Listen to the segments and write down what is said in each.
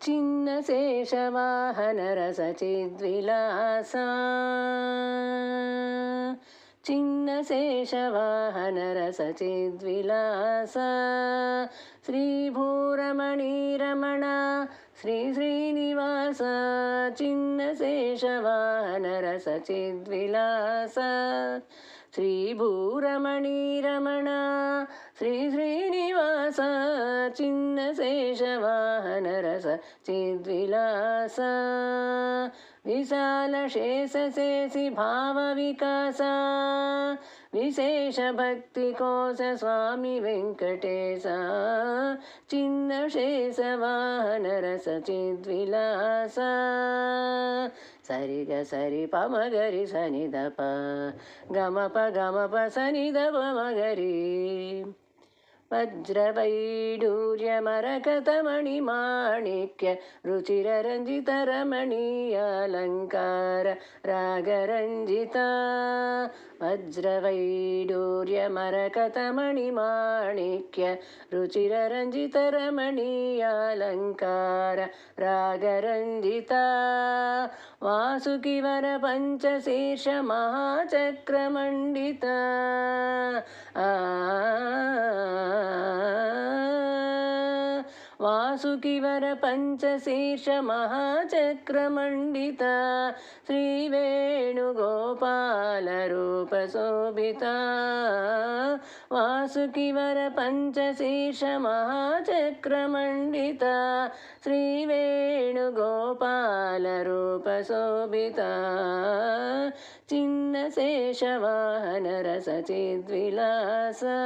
चिन्नशेषवाहनरसचिद्विलासा चिन्नशेषवाहनरसचिद्विलासा श्रीभूरमणिरमण श्रीश्रीनिवास चिन्नशेषवाहनरसचिद्विलासा श्रीभूरमणिरमण श्रीश्रीनिवास चिन्नशेषवाहनरसचिद्विलासा विशालशेषशेषि भावविकासा विशेषभक्तिकोश स्वामी वेङ्कटेशा चिन्नशेषवाहनरसचिद्विलासा सरिग सरि पमगरि सनिदप गमप गमप सनिदप मगरि वज्रवैडूर्यमरकतमणिमाणिक्य रुचिररञ्जितरमणीयालङ्कार रागरञ्जिता वज्रवैडूर्यमरकतमणिमाणिक्य रुचिररञ्जितरमणीयालङ्कार रागरञ्जिता वासुकिवर पञ्चशीर्ष महाचक्रमण्डिता वासुकिवर पञ्चशीर्ष महाचक्रमण्डिता श्रीवेणुगोपालरूपशोभिता वासुकिवर पञ्चशीर्ष महाचक्रमण्डिता श्रीवेणुगोपालरूपशोभिता चिन्नशेषवाहनरसचिद्विलासा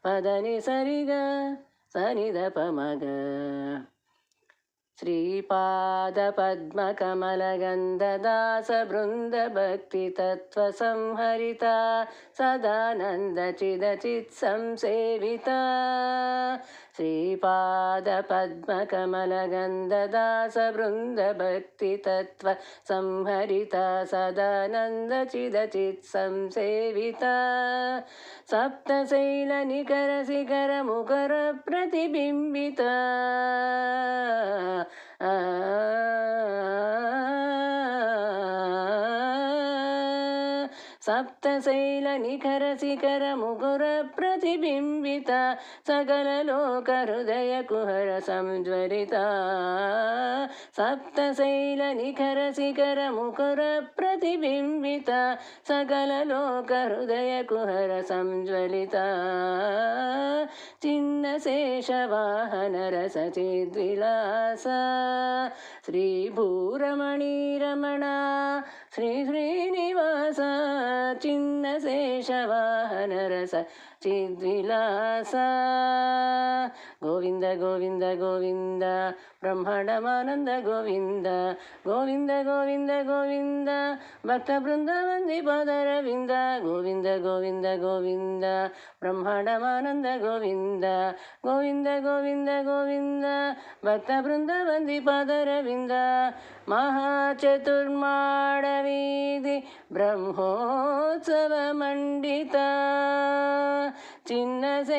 पदनि सरिग सनिदप मग श्रीपादपद्मकमलगन्धदासवृन्दभक्तितत्त्वसंहरिता सदानन्दचिदचित्संसेविता श्रीपादपद्मकमलगन्धदासवृन्दभक्तितत्त्वसंहरिता सदानन्दचिदचित्संसेविता सप्तशैलनिकरशिखरमुखरप्रतिबिम्बिता सप्तशैलनिखरशिखरमुकुरप्रतिबिम्बिता सकललोकहृदयकुहर संज्वलिता सप्तशैलनिखरशिखरमुकुरप्रतिबिम्बिता सकललोकहृदयकुहर संज्वलिता चिन्नशेषवाहनरसचिद्विलासा श्रीभूरमणिरमण श्रीश्रीनिवास चिन्नशेषवाहनरसचिद्विलासा गोविन्द गोविन्द गोविन्द ब्रह्माण्डमानन्द गोविन्द गोविन्द गोविन्द गोविन्द भक्तवृन्दवन्दिपादरविन्द गोविन्द गोविन्द गोविन्द ब्रह्माण्डमानन्द गोविन्द गोविन्द गोविन्द गोविन्द भक्तवृन्दवन्दिपादरविन्द महाचतुर्माडवीधि ब्रह्मोत्सवमण्डिता चिन्नशेषवाहनेसा